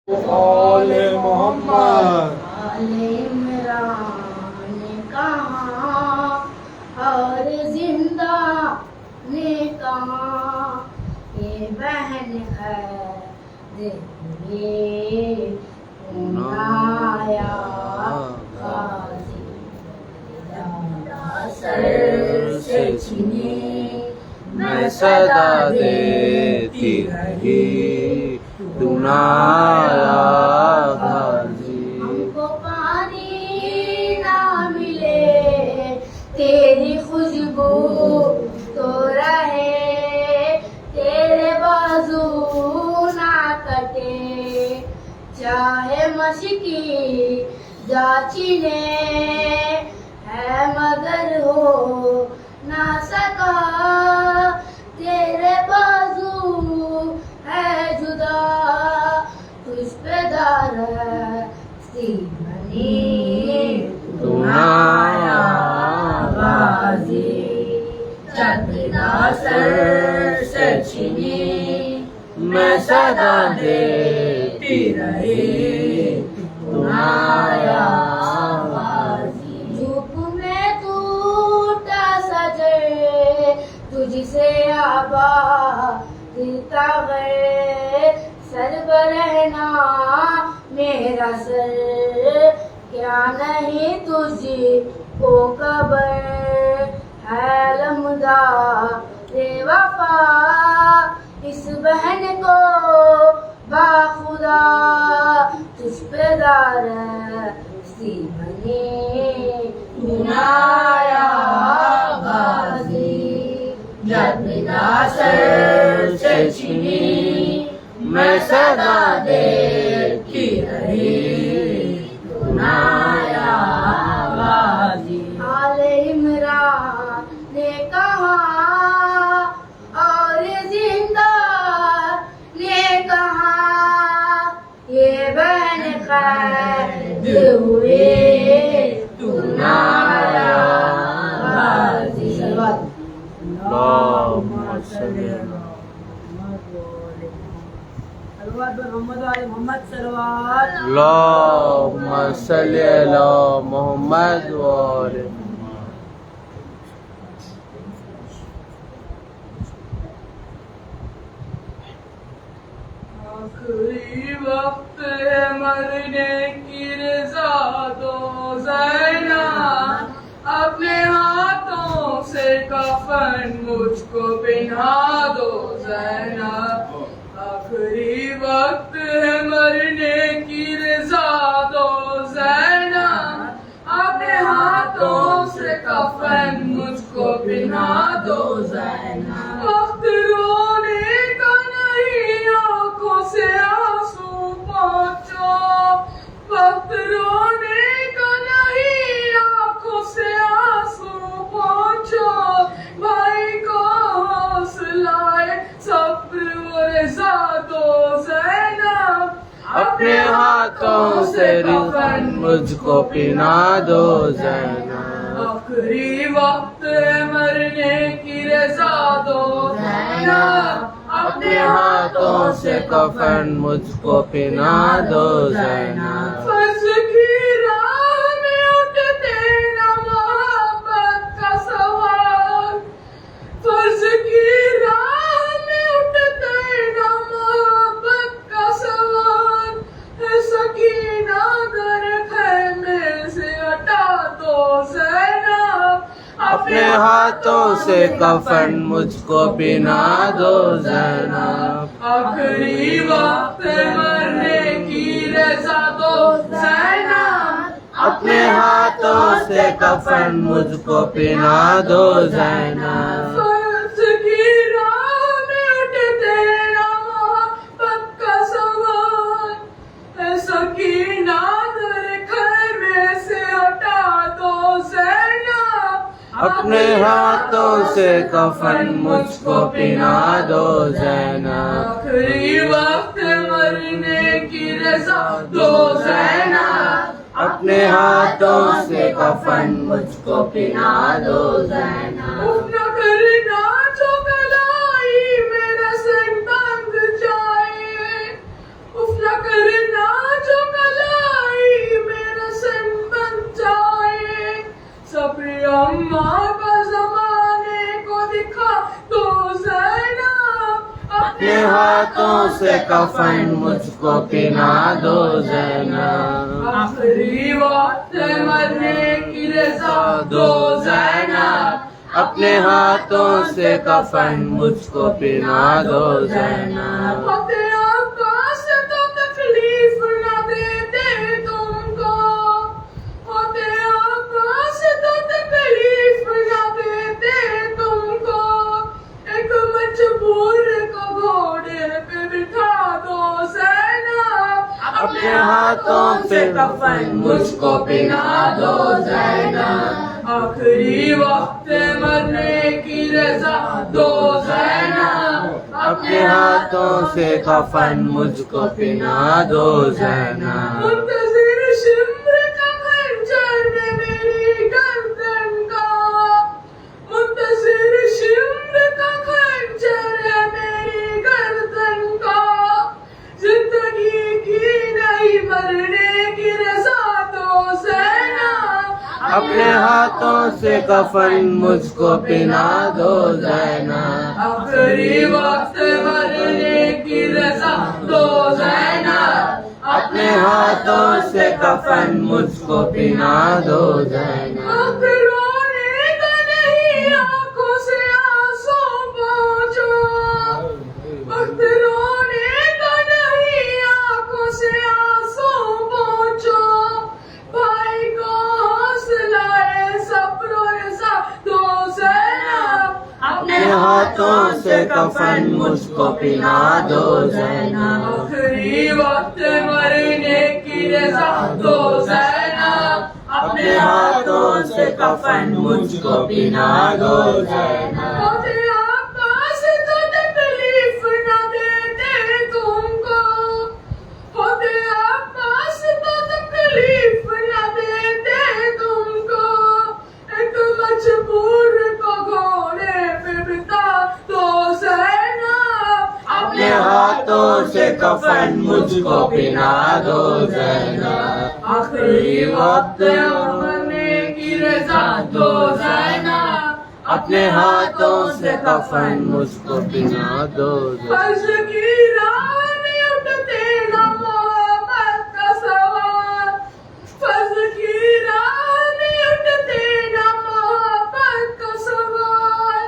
آل محمد آل عمران نے کہاں اور زندہ نے کہاں، یہ بہن ہے دیکھیے آیا غازی سر سے چھنی میں صدا دیتی رہی تو نہ آیا غازی۔ ہم کو پانی نہ ملے تیری خوشبو تو رہے، تیرے بازو نہ کٹے، چاہے مشکی جا چینے ہے مگر ہو نہ سکا، تیرے بازو ہے جدا، تجھ پہ دارستی بنی تو نہ آیا غازی، جدنا سر سے چھنی میں صدا دیتی رہی تو نہ آیا غازی۔ دھوپ میں ٹوٹا سجے تجھ سے آبا دلتا گئے، سر برہنا میرا سر، کیا نہیں تجھ کو قبر ہے لمدہ بے وفا، اس بہن کو باخدا تجھ پہ دارستی بنی تو نہ آیا غازی، جب بنا سر سے چھنی میں صدا دیتی رہی تو نہ آیا غازی۔ آل عمران نے کہا اور زندہ نے کہا، یہ بہن قید ہوئے تو نہ آیا غازی۔ اللہم صلی اللہم صلی علی محمد وآل آخری وقت ہے مرنے کی رضا دو زینب، اپنے ہاتھوں سے کفن مجھ کو پہنا دو زینب، آخری وقت ہے مرنے کی رضا دو زینب، اپنے ہاتھوں سے کفن مجھ کو پہنا دو زینب، وقت رونے کا نہیں آنکھوں سے آنسو پہنچو، وقت رونے کا نہیں آنکھوں سے آنسو پہنچو، بھائی کو حوصلہ صبر و رضا دو زینب، اپنے ہاتھوں سے کفن مجھ کو پہنا دو زینب، آخری وقت مرنے کی رضا دو زینب، اپنے ہاتھوں سے کفن مجھ کو پہنا دو زینب، فرض کی راہ میں اٹھتے نہ محبت کا سوال، فرض کی راہ میں اٹھتے نہ محبت کا سوال، ہے سکینہ گر خیمے سے ہٹا دو زینب، اپنے ہاتھوں سے کفن مجھ کو پہنا دو زینب، آخری وقت مرنے کی رضا دو زینب، اپنے ہاتھوں سے کفن مجھ کو پہنا دو زینب، فرض کی راہ میں اٹھتے نہ محبت کا سوال، ہے سکینہ در خیمے سے ہٹا دو زینب، اپنے ہاتھوں سے کفن مجھ کو پہنا دو زینب، آخری وقت مرنے کی رضا دو زینب، اپنے ہاتھوں سے کفن مجھ کو پہنا دو زینب، اف نہ کرنا جو کلائی میرا سن بند جائے، اف نہ کرنا اپنے ہاتھوں سے کفن مجھ کو پہنا دو زینب، آخری وقت مرنے کی رضا دو زینب، اپنے ہاتھوں سے کفن مجھ کو پہنا دو زینب، ہوتے آقا سے تو تکلیف نہ دیتے تم کو، ہوتے آقا سے تو تکلیف نہ دیتے تم کو، ایک مجبور کو گھوڑے پہ بٹھا دو زینب، اپنے ہاتھوں سے کفن مجھ کو پہنا دو زینب، آخری وقت مرنے کی رضا دو زینب، اپنے ہاتھوں سے کفن مجھ کو پہنا دو زینب، منتظر شمر کا خنجر ہے میری گردن کا، منتظر شمر کا خنجر ہے میری گردن کا، زندگی کی نہیں مرنے کی رضا دو زینب، اپنے ہاتھوں سے کفن مجھ کو پہنا دو زینب، آخری وقت مرنے کی رضا دو زینب، اپنے ہاتھوں سے کفن مجھ کو پہنا دو زینب، وقت رونے کا نہیں آنکھوں سے آنسو پہنچو، وقت رونے کا نہیں آنکھوں سے آنسو پہنچو، بھائی کو حوصلہ صبر و رضا دو زینب، اپنے ہاتھوں سے کفن مجھ کو پہنا دو زینب، آخری وقت مرنے کی رضا دو زینب، اپنے ہاتھوں سے کفن مجھ کو پہنا دو زینب، ہوتے آقا سے تو تکلیف نہ دیتے تم کو، ہوتے آقا سے تو تکلیف نہ دیتے تم کو، ایک مجبور کو گھوڑے پہ بٹھا دو زینب، اپنے ہاتھوں سے کفن مجھ کو پہنا دو زینب، آخری وقت مرنے کی رضا دو زینب، اپنے ہاتھوں سے کفن مجھ کو پہنا دو زینب، فرض کی راہ میں اٹھتے نہ محبت کا سوال، فرض کی راہ میں اٹھتے نہ محبت کا سوال،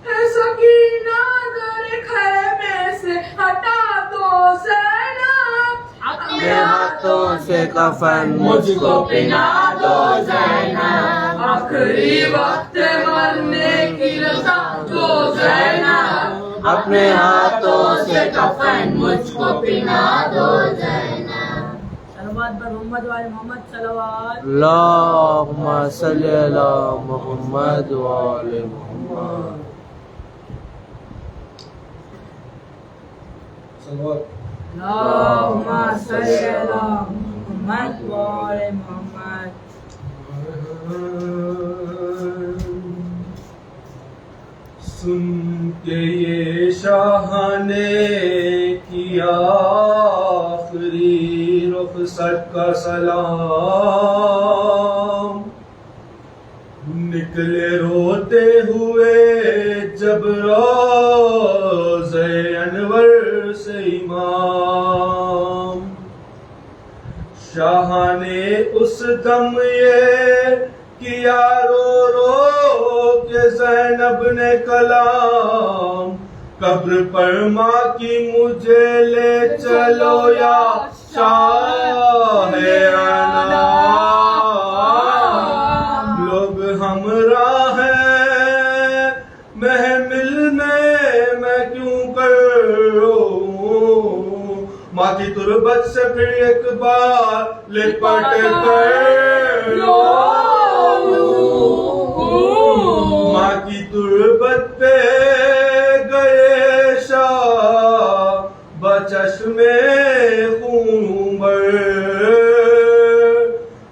ہے سکینہ در خیمے سے ہٹا دو زینب، اپنے ہاتھوں سے کفن مجھ کو پہنا دو زینب، آخری وقت مرنے کی رضا دو زینب، اپنے ہاتھوں سے کفن مجھ کو پہنا دو زینب، صلوات بر محمد وآل محمد صلوات، اللہم صلی علی محمد وآل محمد، اللہم صلی علی محمد وآل محمد، سن کے یہ شاہ نے کیا آخری رخصت کا سلام، نکلے روتے ہوئے جب روضہ انور سے امام، شاہ نے اس دم یہ کیا رو رو کہ زینب نے کلام، قبر پر ماں کی مجھے لے چلو یا شاہ انام، لوگ ہمراہ ہیں محمل میں کیوں کروں، ماں کی تربت سے پھر ایک بار لپٹ کر لو، ماں کی تربت پہ گئے شاہ بچشم خون بر،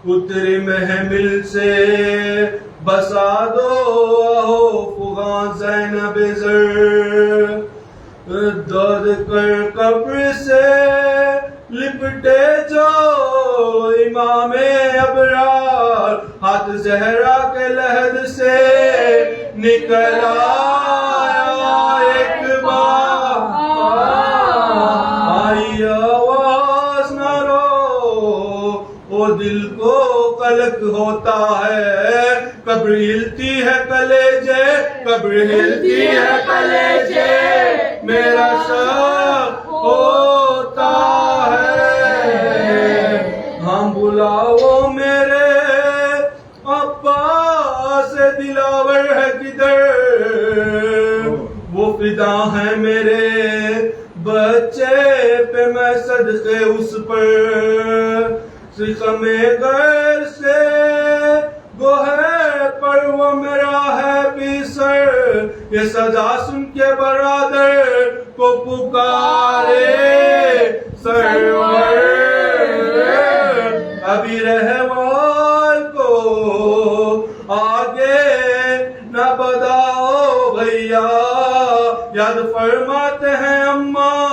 اتری محمل سے بسا دو فغاں زینب زر، دود کر قبر سے لپٹے جو امام ابرار، ہاتھ زہرا کے لحد سے نکل آیا ایک بار وہ دل کو قلق ہوتا ہے، قبر ہلتی ہے کلیجے، قبر ہلتی ہے کلیجے، میرا شک ہوتا ہے۔ ہاں بلاؤ میرے عباس دلاور ہے کدھر، وہ فدا ہے میرے بچے پہ میں صدقے اس پر، سکم غیر سے گوہر پر وہ میرا ہے پیسر، یہ صدا سن کے برادر کو پکارے سرور، ابھی رہوال کو آگے نہ بتاؤ بھیا، یاد فرماتے ہیں اماں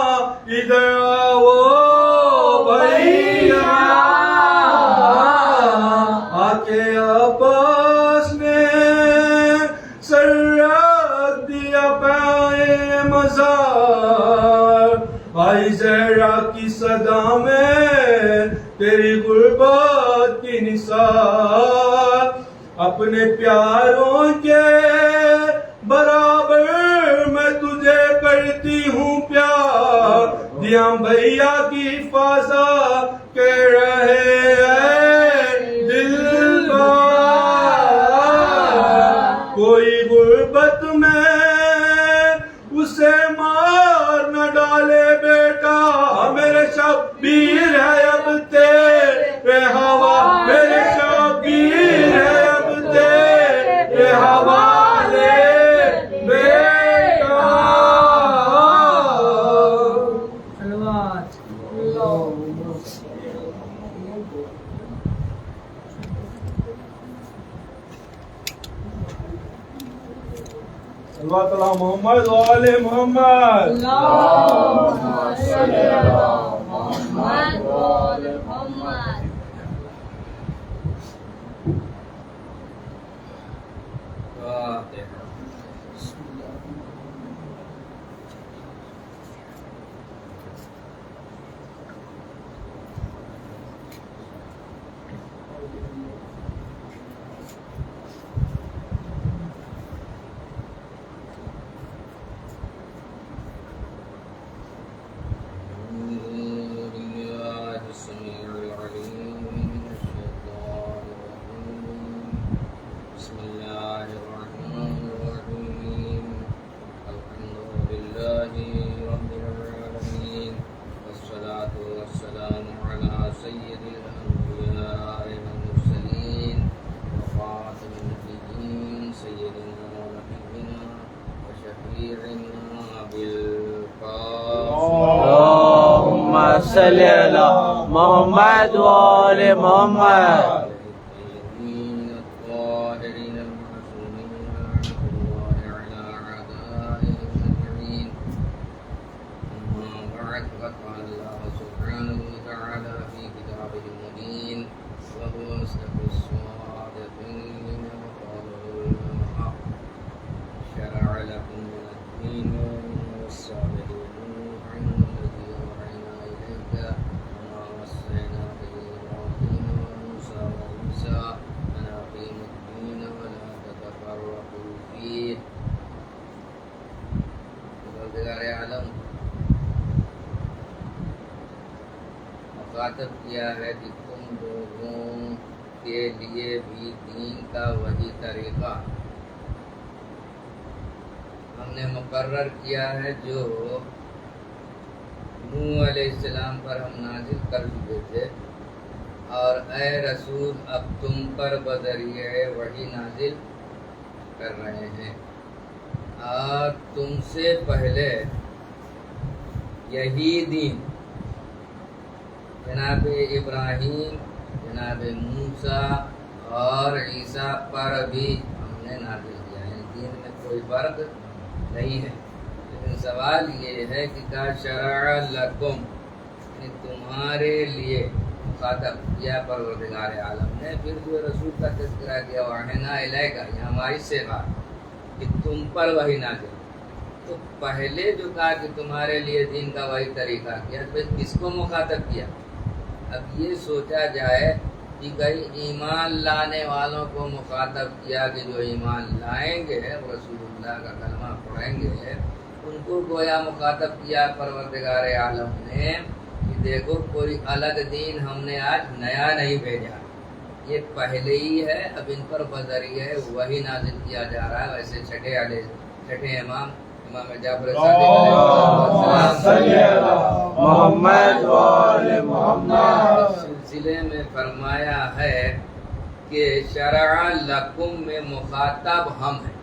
ادھر آؤ بھیا، آکے عباس نے سر رکھ دیا پائے مزار، آئی زہرا کی صدا میں تیری غربت کی نثار، اپنے پیاروں کے برابر میں تجھے کرتی ہوں پیار، دیا بھیا کی حفاظت کے رہے اے دل کوئی غربت میں اسے مار نہ ڈالے بیٹا، میرے شبیر ہے اب تیرے ہوا، میرے شبیر ہے اب تیرے حوالے بیٹا۔ اللہ تعالیٰ محمد وآل محمد، اللہم صلی علی محمد وآل محمد۔ صلی اللہ محمد وآل محمد۔ مخاطب کیا ہے کہ تم لوگوں کے لیے بھی دین کا وہی طریقہ ہم نے مقرر کیا ہے جو نوح علیہ السلام پر ہم نازل کر چکے تھے، اور اے رسول اب تم پر بذریعہ وحی نازل کر رہے ہیں، اور تم سے پہلے یہی دین جناب ابراہیم، جناب موسیٰ اور عیسیٰ پر بھی ہم نے نازل کیا ہے، دین میں کوئی فرق نہیں ہے۔ لیکن سوال یہ ہے کہ کا شرع لکم، یعنی تمہارے لیے مخاطب کیا پروردگار عالم نے، پھر جو رسول کا تذکرہ کیا وحینا الیک، یہ ہماری صفات کہ تم پر وحی نازل، تو پہلے جو کہا کہ تمہارے لیے دین کا وہی طریقہ کیا، پھر کس کو مخاطب کیا؟ اب یہ سوچا جائے کہ کئی ایمان لانے والوں کو مخاطب کیا کہ جو ایمان لائیں گے رسول اللہ کا کلمہ پڑھیں گے، ان کو گویا مخاطب کیا پروردگار عالم نے کہ دیکھو کوئی الگ دین ہم نے آج نیا نہیں بھیجا، یہ پہلے ہی ہے، اب ان پر بذریعہ وہی نازل کیا جا رہا ہے۔ ویسے چھٹے امام جعفر محمد وآل محمد سلسلے میں فرمایا ہے کہ شرع لکم میں مخاطب ہم ہیں،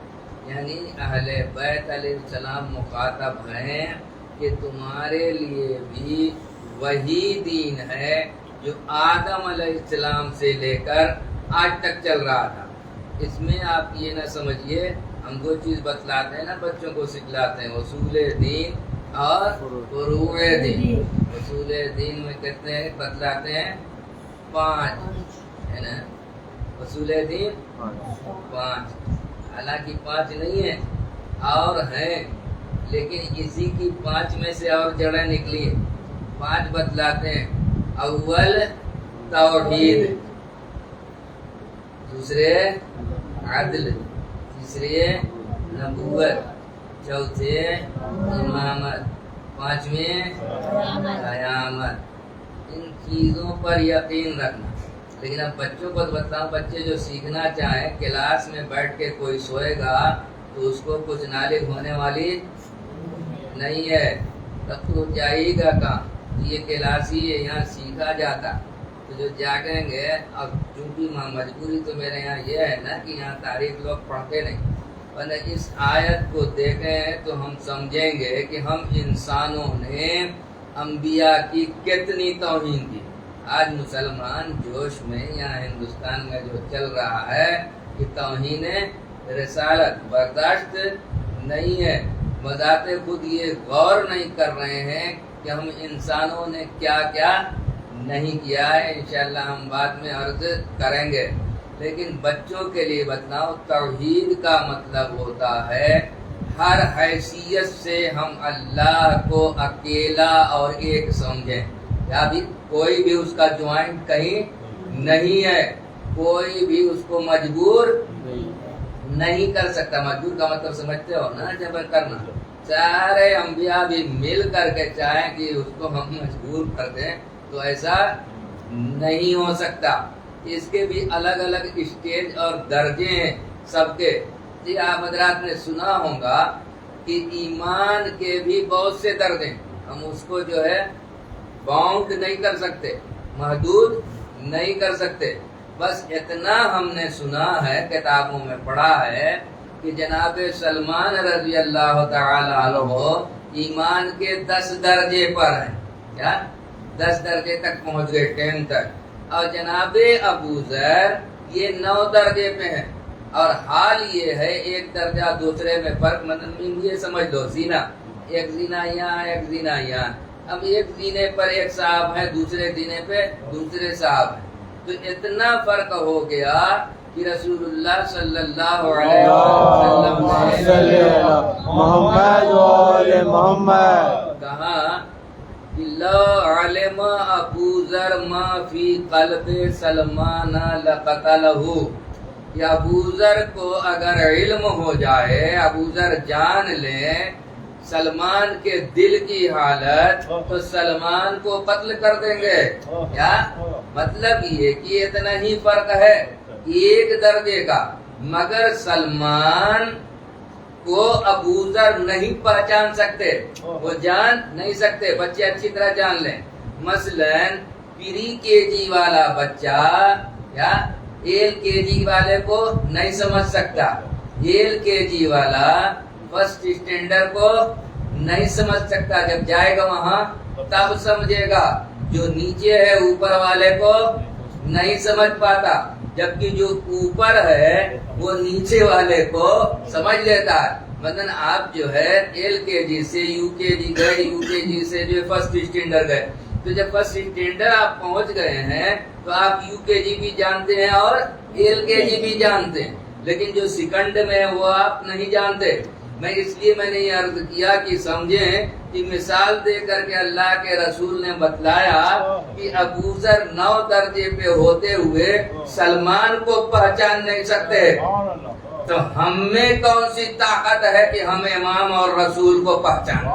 یعنی اہل بیت علیہ السلام مخاطب ہیں کہ تمہارے لیے بھی وہی دین ہے جو آدم علیہ السلام سے لے کر آج تک چل رہا تھا۔ اس میں آپ یہ نہ سمجھیے ہم دو چیز بتلاتے ہیں نا، بچوں کو سکھلاتے ہیں اصول دین اور فروع دین۔ اصول دین میں کہتے ہیں بتلاتے ہیں 5 ہے نا، اصول دین 5، حالانکہ 5 نہیں ہیں اور ہیں، لیکن اسی کی 5 میں سے اور جڑیں نکلی ہیں۔ 5 بتلاتے ہیں، اول توحید، دوسرے عدل، تیسرے نبوت، چوتھے امامت، 5ویں قیامت۔ ان چیزوں پر یقین رکھنا۔ لیکن اب بچوں کو بتاؤں، بچے جو سیکھنا چاہیں، کلاس میں بیٹھ کے کوئی سوئے گا تو اس کو کچھ نالج ہونے والی نہیں ہے، تب تو جائے گا کہاں؟ یہ کلاس ہی ہے، یہاں سیکھا جاتا۔ تو جو جاگیں گے، اب چونکہ مجبوری تو میرے یہاں یہ ہے نا کہ یہاں تاریخ لوگ پڑھتے نہیں، ورنہ اس آیت کو دیکھیں تو ہم سمجھیں گے کہ ہم انسانوں نے انبیاء کی کتنی توہین کی۔ آج مسلمان جوش میں یہاں ہندوستان میں جو چل رہا ہے کہ توہین رسالت برداشت نہیں ہے، بذات خود یہ غور نہیں کر رہے ہیں کہ ہم انسانوں نے کیا کیا نہیں کیا ہے۔ انشاءاللہ ہم بعد میں عرض کریں گے، لیکن بچوں کے لیے بتلاؤ، توحید کا مطلب ہوتا ہے ہر حیثیت سے ہم اللہ کو اکیلا اور ایک سمجھیں، یا بھی کوئی بھی اس کا جوائنٹ کہیں نہیں ہے، کوئی بھی اس کو مجبور نہیں کر سکتا۔ مجبور کا مطلب سمجھتے ہو نا، جبر کرنا۔ سارے انبیاء بھی مل کر کے چاہیں کہ اس کو ہم مجبور کر دیں تو ایسا نہیں ہو سکتا۔ اس کے بھی الگ الگ اسٹیج اور درجے ہیں سب کے۔ جی آپ حضرات نے سنا ہوگا کہ ایمان کے بھی بہت سے درجے، ہم اس کو جو ہے باؤنڈ نہیں کر سکتے، محدود نہیں کر سکتے۔ بس اتنا ہم نے سنا ہے، کتابوں میں پڑھا ہے کہ جناب سلمان رضی اللہ تعالی عنہ ایمان کے 10 درجے پر ہیں، کیا 10 درجے تک پہنچ گئے، 10 تک، اور جناب ابو ذر یہ 9 درجے پہ ہیں۔ اور حال یہ ہے ایک درجہ دوسرے میں فرق، مطلب یہ سمجھ لو زینا، ایک زینا یہاں ایک زینا یہاں، اب ایک زینے پر ایک صاحب ہے، دوسرے زینے پہ دوسرے صاحب ہے، تو اتنا فرق ہو گیا کہ رسول اللہ صلی اللہ علیہ وسلم نے محمد وآل محمد کہا کہ لو علم ابو ذر ما فی قلب سلمان لقتلہ، کہ ابو ذر کو اگر علم ہو جائے، ابو ذر جان لے سلمان کے دل کی حالت، تو سلمان کو قتل کر دیں گے۔ کیا مطلب یہ کہ اتنا ہی فرق ہے ایک درجے کا، مگر سلمان کو ابو ذر نہیں پہچان سکتے، وہ جان نہیں سکتے۔ بچے اچھی طرح جان لیں، مثلا پری کے جی والا بچہ یا ایل کے جی والے کو نہیں سمجھ سکتا، ایل کے جی والا فرسٹ اسٹینڈرڈ کو نہیں سمجھ سکتا، جب جائے گا وہاں تب سمجھے گا، جو نیچے ہے اوپر والے کو نہیں سمجھ پاتا، جبکہ جو اوپر ہے وہ نیچے والے کو سمجھ لیتا ہے۔ مثلا آپ جو ہے ایل کے جی سے یو کے جی گئے، یو کے جی سے جو فرسٹ اسٹینڈرڈ گئے، تو جب فرسٹ اسٹینڈرڈ آپ پہنچ گئے ہیں تو آپ یو کے جی بھی جانتے ہیں اور ایل کے جی بھی جانتے ہیں، لیکن جو سیکنڈ میں ہے وہ آپ نہیں جانتے۔ میں اس لیے میں نے یہ عرض کیا کہ سمجھیں کہ مثال دے کر کے اللہ کے رسول نے بتلایا کہ ابوذر 9 درجے پہ ہوتے ہوئے سلمان کو پہچان نہیں سکتے، تو ہم میں کون سی طاقت ہے کہ ہم امام اور رسول کو پہچانیں؟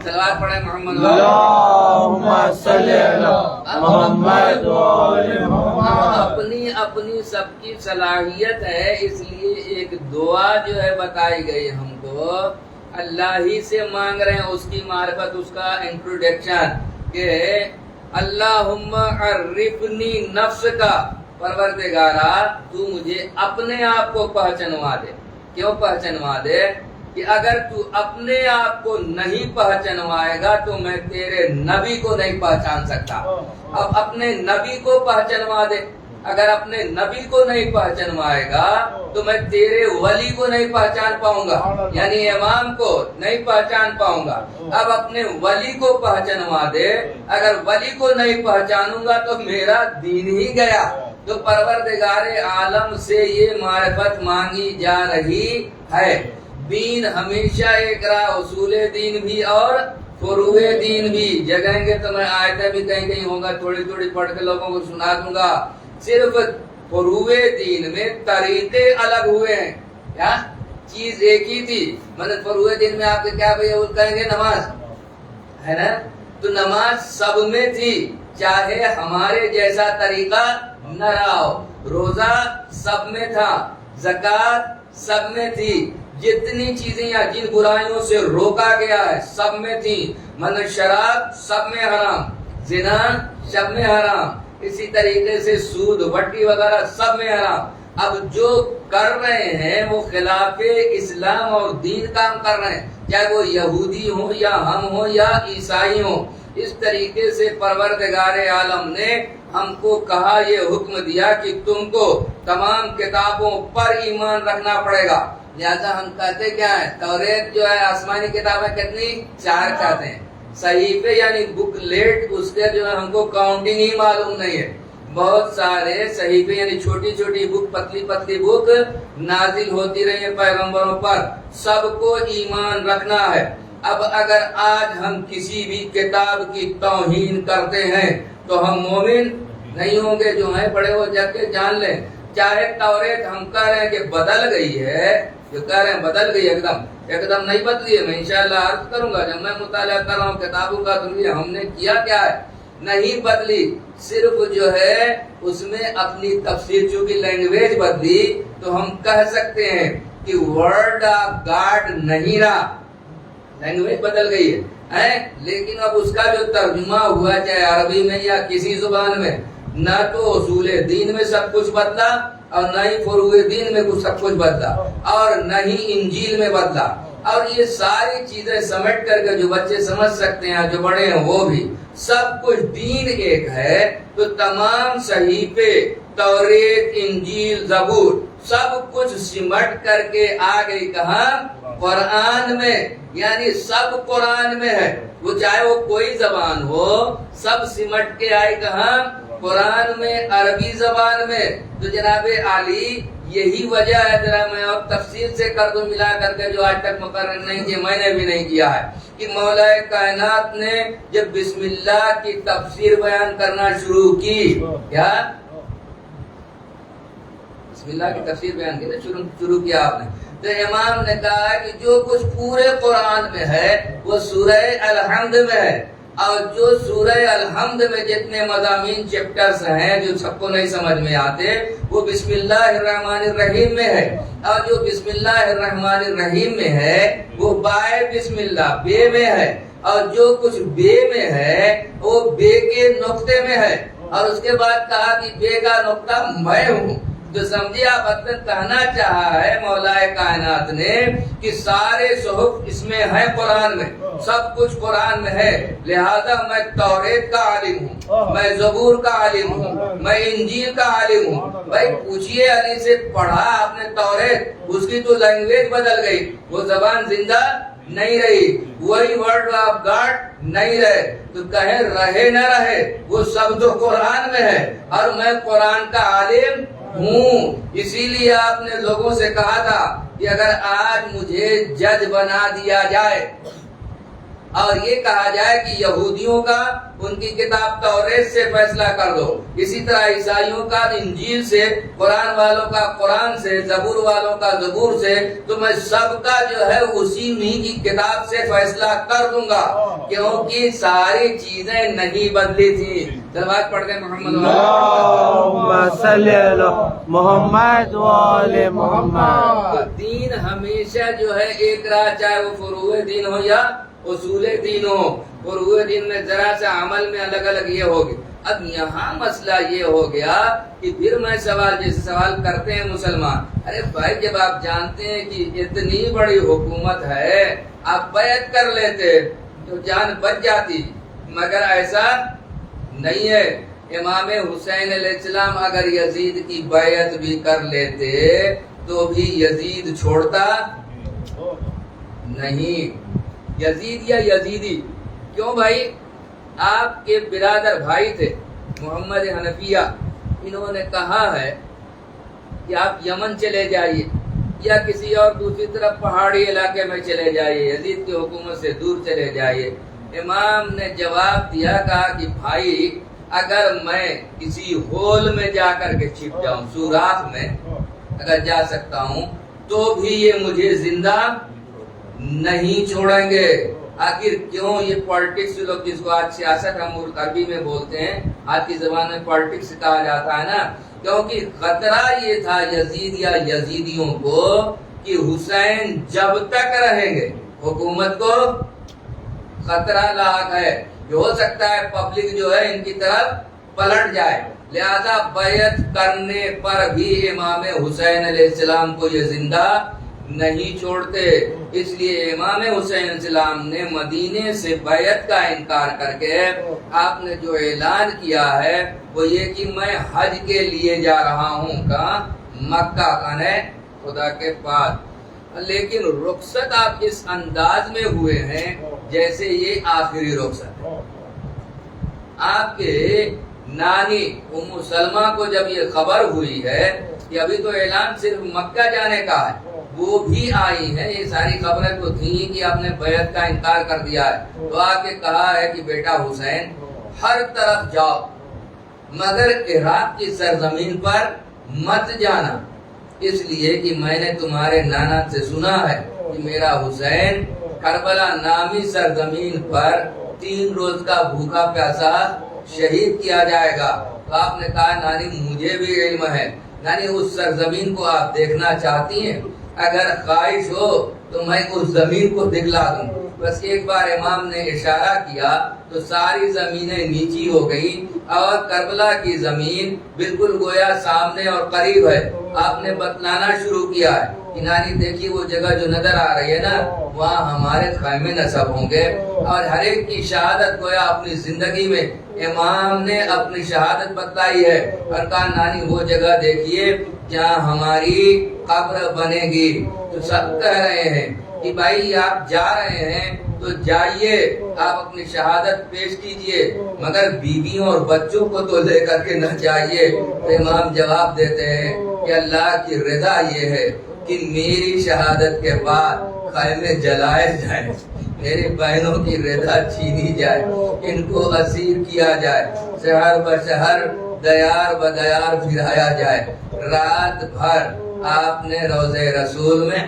صلوات پڑھیں محمد اللہم صلی علی محمد وآل محمد۔ اپنی سب کی صلاحیت ہے، اس لیے ایک دعا جو ہے بتائی گئی ہم کو، اللہ ہی سے مانگ رہے ہیں اس کی معرفت، اس کا انٹروڈکشن کہ اللہم عرفنی نفس کا، پروردگارا تو مجھے اپنے آپ کو پہچنوا دے۔ کیوں پہچنوا دے؟ کہ اگر تو اپنے آپ کو نہیں پہچنوائے گا تو میں تیرے نبی کو نہیں پہچان سکتا۔ اب اپنے نبی کو پہچنوا دے، اگر اپنے نبی کو نہیں پہچنوائے گا تو میں تیرے ولی کو نہیں پہچان پاؤں گا، یعنی امام کو نہیں پہچان پاؤں گا۔ اب اپنے ولی کو پہچنوا دے، اگر ولی کو نہیں پہچانوں گا تو میرا دین ہی گیا۔ تو پروردگار عالم سے یہ معرفت مانگی جا رہی ہے۔ دین ہمیشہ ایک رہا، اصول دین بھی اور فروع دین بھی۔ جگہیں گے تو میں آیتیں بھی کہیں کہیں ہوگا، تھوڑی تھوڑی پڑھ کے لوگوں کو سنا دوں گا۔ صرف فروع دین میں طریقے الگ ہوئے ہیں، کیا چیز ایک ہی تھی۔ مطلب فروع دین میں آپ کے کیا بھائی کہیں گے نماز ہے نا، تو نماز سب میں تھی، چاہے ہمارے جیسا طریقہ نہ رہا ہو۔ روزہ سب میں تھا، زکوٰۃ سب میں تھی، جتنی چیزیں یا جن برائیوں سے روکا گیا ہے سب میں تھی۔ مطلب شراب سب میں حرام، زنا سب میں حرام، اسی طریقے سے سود وٹی وغیرہ سب میں حرام۔ اب جو کر رہے ہیں وہ خلاف اسلام اور دین کام کر رہے ہیں، چاہے وہ یہودی ہوں یا ہم ہوں یا عیسائی ہوں۔ اس طریقے سے پروردگار عالم نے ہم کو کہا، یہ حکم دیا کہ تم کو تمام کتابوں پر ایمان رکھنا پڑے گا۔ لہذا ہم کہتے کیا ہے، توریت جو ہے آسمانی کتابیں کتنی؟ 4 کہتے ہیں۔ صحیفے یعنی بک لیٹ، اس کے جو ہے ہم کو کاؤنٹنگ ہی معلوم نہیں ہے۔ بہت سارے صحیفے یعنی چھوٹی چھوٹی بک، پتلی پتلی بک نازل ہوتی رہی ہیں پیغمبروں پر، سب کو ایمان رکھنا ہے۔ اب اگر آج ہم کسی بھی کتاب کی توہین کرتے ہیں تو ہم مومن نہیں ہوں گے۔ جو ہیں پڑھے وہ جا کے جان لیں، چاہے توریت ہم کہہ رہے ہیں کہ بدل گئی ہے، جو کہہ رہے ہیں بدل گئی، ایک دم نہیں بدلی ہے۔ میں انشاءاللہ عرض کروں گا جب میں مطالعہ کر رہا ہوں کتابوں کا، تو ہم نے کیا کیا ہے، نہیں بدلی، صرف جو ہے اس میں اپنی تفسیر، چونکہ لینگویج بدلی تو ہم کہہ سکتے ہیں کہ ورڈ آف گاڈ نہیں رہا، لینگویج بدل گئی ہے، لیکن اب اس کا جو ترجمہ ہوا چاہے عربی میں یا کسی زبان میں، نہ تو اصول دین میں سب کچھ بدلا اور نہ ہی فروع دین میں سب کچھ بدلا اور نہ ہی انجیل میں بدلا۔ اور یہ ساری چیزیں سمیٹ کر کے جو بچے سمجھ سکتے ہیں، جو بڑے ہیں وہ بھی، سب کچھ دین ایک ہے۔ تو تمام صحیفے، توریت، انجیل، زبور، سب کچھ سمٹ کر کے آ گئی کہاں؟ قرآن میں، یعنی سب قرآن میں ہے، وہ چاہے وہ کوئی زبان ہو، سب سمٹ کے آئی کہاں؟ قرآن میں، عربی زبان میں۔ تو جناب عالی یہی وجہ ہے، ذرا میں اور تفصیل سے کر دوں ملا کر کے، جو آج تک مقرر نہیں کیا، میں نے بھی نہیں کیا ہے، کہ مولا کائنات نے جب بسم اللہ کی تفسیر بیان کرنا شروع کی، کیا بسم اللہ کی تفسیر بیان کی شروع کیا آپ نے، تو امام نے کہا کہ جو کچھ پورے قرآن میں ہے وہ سورہ الحمد میں ہے، اور جو سورہ الحمد میں جتنے مضامین چیپٹرز ہیں جو سب کو نہیں سمجھ میں آتے، وہ بسم اللہ الرحمن الرحیم میں ہے، اور جو بسم اللہ الرحمن الرحیم میں ہے وہ بائے بسم اللہ بے میں ہے، اور جو کچھ بے میں ہے وہ بے کے نقطے میں ہے، اور اس کے بعد کہا کہ بے کا نقطہ میں ہوں۔ تو سمجھے آپ اصلاً کہنا چاہا ہے مولا کائنات نے کہ سارے صحف اس میں ہیں، قرآن میں سب کچھ قرآن میں ہے، لہذا میں توریت کا عالم ہوں، میں زبور کا عالم ہوں، میں انجیل کا عالم ہوں۔ بھائی پوچھئے علی سے، پڑھا آپ نے توریت، اس کی تو لینگویج بدل گئی، وہ زبان زندہ نہیں رہی، وہی ورڈ آف گاڈ نہیں رہے، تو کہیں رہے نہ رہے، وہ سب تو قرآن میں ہے، اور میں قرآن کا عالم ہوں. اسی لیے آپ نے لوگوں سے کہا تھا کہ اگر آج مجھے جج بنا دیا جائے اور یہ کہا جائے کہ یہودیوں کا ان کی کتاب توریت سے فیصلہ کر دو، اسی طرح عیسائیوں کا انجیل سے، قرآن والوں کا قرآن سے، زبور والوں کا زبور سے، تو میں سب کا جو ہے اسی انہی کی کتاب سے فیصلہ کر دوں گا، کیونکہ ساری چیزیں نہیں بدلی تھی. سلوات پڑھ دیں محمد اللہم صلی علی محمد و آل محمد. تو دین ہمیشہ جو ہے ایک راہ، چاہے وہ فروع دین ہو یا اصول دین ہو. فروع دین میں ذرا سا عمل میں الگ الگ یہ ہوگی. اب یہاں مسئلہ یہ ہو گیا کہ پھر میں جیسے سوال کرتے ہیں مسلمان، ارے بھائی جب آپ جانتے ہیں کہ اتنی بڑی حکومت ہے، آپ بیعت کر لیتے تو جان بچ جاتی، مگر ایسا نہیں ہے. امام حسین علیہ السلام اگر یزید کی بیعت بھی کر لیتے تو بھی یزید چھوڑتا نہیں. یزید یا یزیدی کیوں بھائی؟ آپ کے برادر بھائی تھے محمد حنفیہ، انہوں نے کہا ہے کہ آپ یمن چلے جائیے یا کسی اور دوسری طرف پہاڑی علاقے میں چلے جائیے، یزید کی حکومت سے دور چلے جائیے. امام نے جواب دیا، کہا کہ بھائی اگر میں کسی ہول میں جا کر کے چھپ جاؤں، سوراخ میں اگر جا سکتا ہوں، تو بھی یہ مجھے زندہ نہیں چھوڑیں گے. آخر کیوں؟ یہ پالیٹکس لوگ جس کو آج سیاست ہم عربی میں بولتے ہیں، آج کی زبان میں پالیٹکس کہا جاتا ہے نا، کیونکہ خطرہ یہ تھا یزید یا یزیدیوں کو کہ حسین جب تک رہیں گے حکومت کو خطرہ لاحق ہے، جو ہو سکتا ہے پبلک جو ہے ان کی طرف پلٹ جائے. لہذا بیعت کرنے پر بھی امام حسین علیہ السلام کو یہ زندہ نہیں چھوڑتے. اس لیے امام حسین علیہ السلام نے مدینے سے بیعت کا انکار کر کے آپ نے جو اعلان کیا ہے وہ یہ کہ میں حج کے لیے جا رہا ہوں، کہاں؟ مکہ، کہاں؟ خدا کے پاس. لیکن رخصت آپ اس انداز میں ہوئے ہیں جیسے یہ آخری رخصت ہے. آپ کے نانی ام سلمہ کو جب یہ خبر ہوئی ہے کہ ابھی تو اعلان صرف مکہ جانے کا ہے، وہ بھی آئی ہیں، یہ ساری خبریں تو تھیں کہ آپ نے بیعت کا انکار کر دیا ہے، تو آ کے کہا ہے کہ بیٹا حسین ہر طرف جاؤ مگر عراق کی سرزمین پر مت جانا، اس لیے کہ میں نے تمہارے نانا سے سنا ہے کہ میرا حسین کربلا نامی سرزمین پر 3 روز کا بھوکا پیاسا شہید کیا جائے گا. تو آپ نے کہا نانی مجھے بھی علم ہے، نانی اس سرزمین کو آپ دیکھنا چاہتی ہیں؟ اگر خواہش ہو تو میں اس زمین کو دکھلا دوں. بس ایک بار امام نے اشارہ کیا تو ساری زمینیں نیچی ہو گئی اور کربلا کی زمین بالکل گویا سامنے اور قریب ہے. آپ نے بتلانا شروع کیا ہے کہ نانی دیکھیے وہ جگہ جو نظر آ رہی ہے نا، وہاں ہمارے خیمے نصب ہوں گے، اور ہر ایک کی شہادت گویا اپنی زندگی میں امام نے اپنی شہادت بتلائی ہے اور کہا نانی وہ جگہ دیکھیے جہاں ہماری قبر بنے گی. تو سب کہہ رہے ہیں کہ بھائی آپ جا رہے ہیں تو جائیے، آپ اپنی شہادت پیش کیجئے، مگر بیویوں اور بچوں کو تو لے کر کے نہ جائیے. تو امام جواب دیتے ہیں کہ اللہ کی رضا یہ ہے کہ میری شہادت کے بعد خیمے جلائے جائیں، میری بہنوں کی رضا چھینی جائے، ان کو اسیر کیا جائے، شہر بشہر دیار بدیار پھرایا جائے. رات بھر آپ نے روضہ رسول میں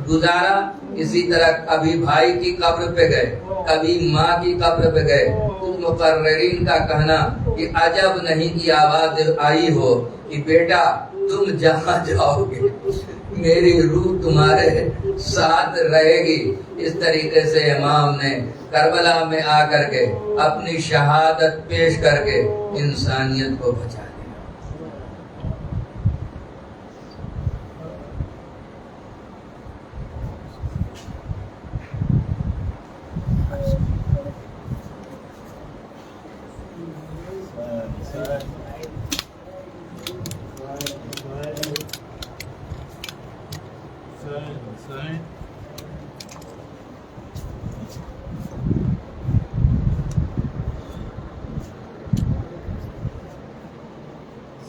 گزارا. اسی طرح کبھی بھائی کی قبر پہ گئے، کبھی ماں کی قبر پہ گئے. کچھ مقررین کا کہنا کہ عجب نہیں کی آواز آئی ہو کہ بیٹا تم جہاں جاؤ گے میری روح تمہارے ساتھ رہے گی. اس طریقے سے امام نے کربلا میں آ کر کے اپنی شہادت پیش کر کے انسانیت کو بچا لیا.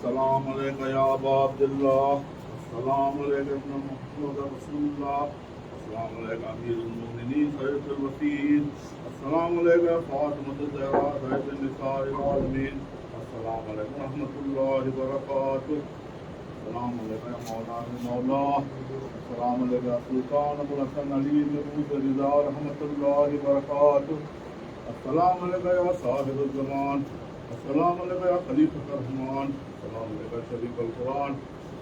السلام عليك يا أبا عبد الله السلام عليك ابن محمد رسول الله السلام عليك أمير المؤمنين خليفة الوكيل السلام عليك يا فاطمة الزهراء سيد النساء العالمين السلام عليكم ورحمة الله وبركاته السلام عليك يا مولانا المولى السلام عليك يا سلطان أبو الحسن علي بن رضا رحمة الله وبركاته السلام عليك يا صاحب الزمان السلام عليك يا خليفة الرحمن السلام عليك يا شريف القرآن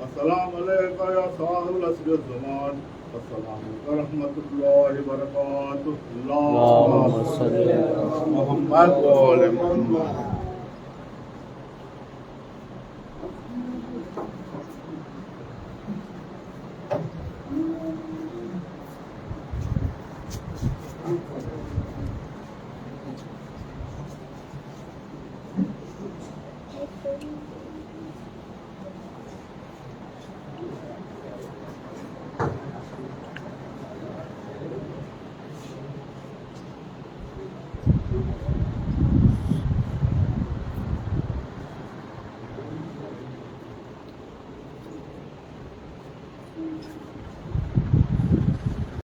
السلام عليك يا صاحب العصر الزمان السلام عليكم ورحمة الله وبركاته اللهم صل على محمد وآل محمد